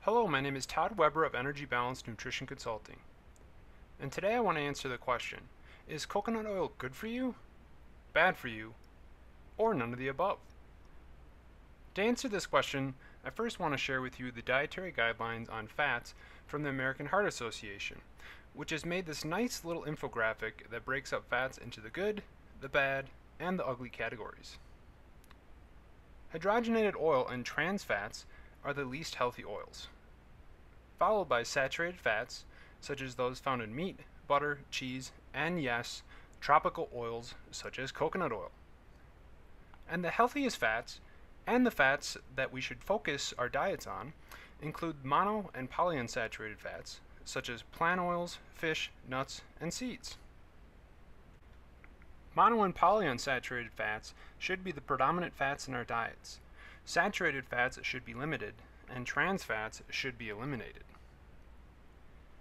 Hello, my name is Todd Weber of Energy Balanced Nutrition Consulting. And today I want to answer the question, is coconut oil good for you, bad for you, or none of the above? To answer this question, I first want to share with you the dietary guidelines on fats from the American Heart Association, which has made this nice little infographic that breaks up fats into the good, the bad, and the ugly categories. Hydrogenated oil and trans fats are the least healthy oils, followed by saturated fats, such as those found in meat, butter, cheese, and yes, tropical oils such as coconut oil. And the healthiest fats, and the fats that we should focus our diets on, include mono and polyunsaturated fats, such as plant oils, fish, nuts, and seeds. Mono and polyunsaturated fats should be the predominant fats in our diets. Saturated fats should be limited, and trans fats should be eliminated.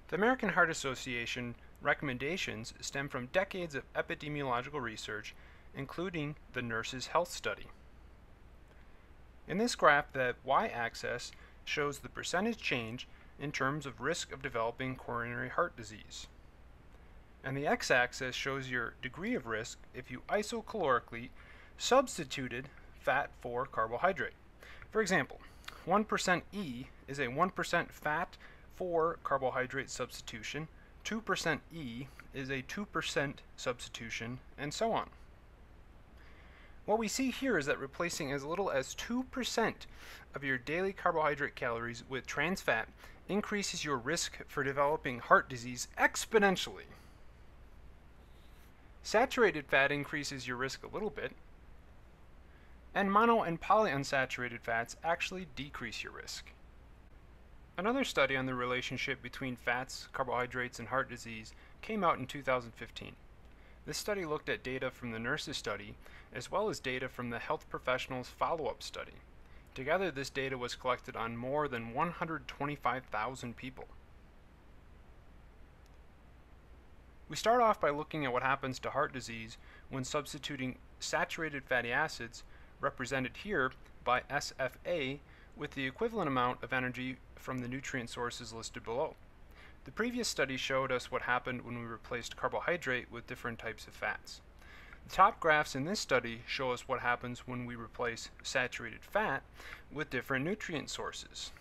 The American Heart Association recommendations stem from decades of epidemiological research, including the Nurses' Health Study. In this graph, the y-axis shows the percentage change in terms of risk of developing coronary heart disease. And the x-axis shows your degree of risk if you isocalorically substituted fat for carbohydrate. For example, 1% E is a 1% fat for carbohydrate substitution, 2% E is a 2% substitution, and so on. What we see here is that replacing as little as 2% of your daily carbohydrate calories with trans fat increases your risk for developing heart disease exponentially. Saturated fat increases your risk a little bit, and mono and polyunsaturated fats actually decrease your risk. Another study on the relationship between fats, carbohydrates, and heart disease came out in 2015. This study looked at data from the Nurses Study as well as data from the Health Professionals Follow-Up Study. Together, this data was collected on more than 125,000 people. We start off by looking at what happens to heart disease when substituting saturated fatty acids, represented here by SFA, with the equivalent amount of energy from the nutrient sources listed below. The previous study showed us what happened when we replaced carbohydrate with different types of fats. The top graphs in this study show us what happens when we replace saturated fat with different nutrient sources.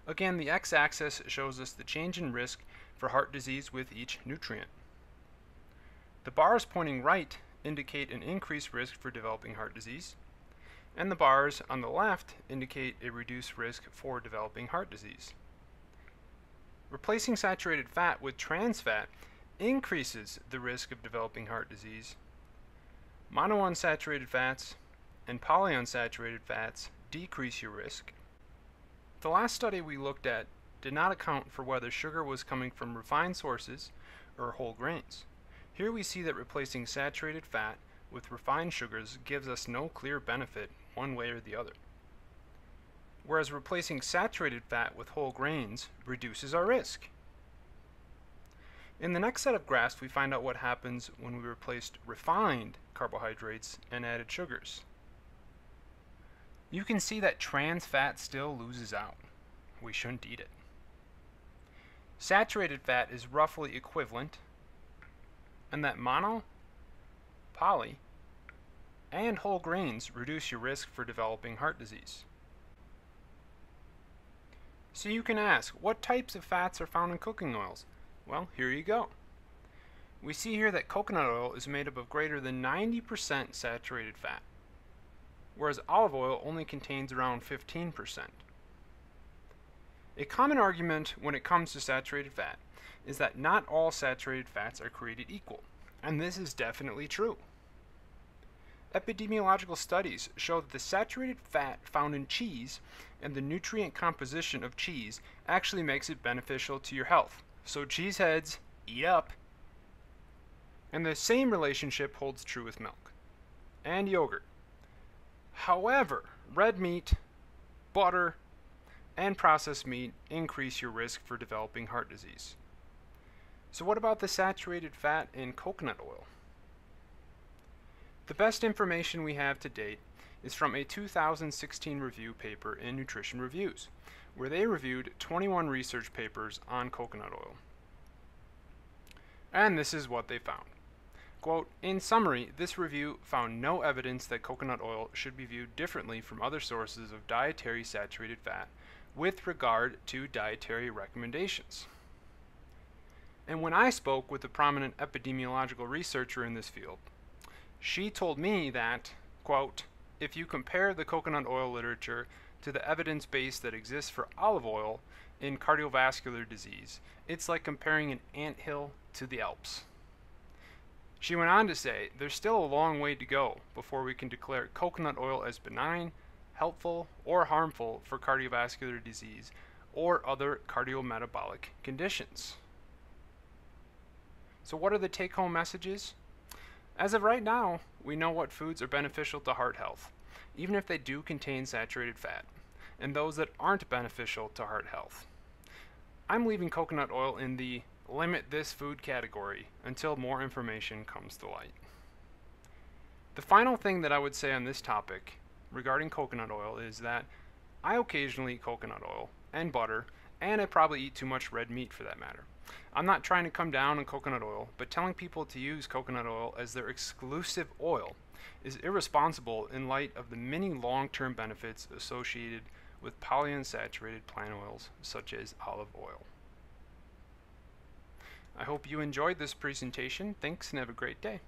Again, the x-axis shows us the change in risk for heart disease with each nutrient. The bars pointing right indicate an increased risk for developing heart disease, and the bars on the left indicate a reduced risk for developing heart disease. Replacing saturated fat with trans fat increases the risk of developing heart disease. Monounsaturated fats and polyunsaturated fats decrease your risk. The last study we looked at did not account for whether sugar was coming from refined sources or whole grains. Here we see that replacing saturated fat with refined sugars gives us no clear benefit one way or the other, whereas replacing saturated fat with whole grains reduces our risk. In the next set of graphs, we find out what happens when we replaced refined carbohydrates and added sugars. You can see that trans fat still loses out. We shouldn't eat it. Saturated fat is roughly equivalent, and that mono, poly, and whole grains reduce your risk for developing heart disease. So you can ask, what types of fats are found in cooking oils? Well, here you go. We see here that coconut oil is made up of greater than 90% saturated fat, whereas olive oil only contains around 15%. A common argument when it comes to saturated fat is that not all saturated fats are created equal, and this is definitely true. Epidemiological studies show that the saturated fat found in cheese and the nutrient composition of cheese actually makes it beneficial to your health. So cheeseheads, eat up. And the same relationship holds true with milk and yogurt. However, red meat, butter, and processed meat increase your risk for developing heart disease. So what about the saturated fat in coconut oil? The best information we have to date is from a 2016 review paper in Nutrition Reviews, where they reviewed 21 research papers on coconut oil. And this is what they found. Quote, in summary, this review found no evidence that coconut oil should be viewed differently from other sources of dietary saturated fat with regard to dietary recommendations. And when I spoke with a prominent epidemiological researcher in this field, she told me that, quote, if you compare the coconut oil literature to the evidence base that exists for olive oil in cardiovascular disease, it's like comparing an anthill to the Alps. She went on to say, there's still a long way to go before we can declare coconut oil as benign, helpful, or harmful for cardiovascular disease or other cardiometabolic conditions. So what are the take-home messages? As of right now, we know what foods are beneficial to heart health, even if they do contain saturated fat, and those that aren't beneficial to heart health. I'm leaving coconut oil in the limit this food category until more information comes to light. The final thing that I would say on this topic regarding coconut oil is that I occasionally eat coconut oil and butter, and I probably eat too much red meat for that matter. I'm not trying to come down on coconut oil, but telling people to use coconut oil as their exclusive oil is irresponsible in light of the many long-term benefits associated with polyunsaturated plant oils such as olive oil. I hope you enjoyed this presentation. Thanks and have a great day.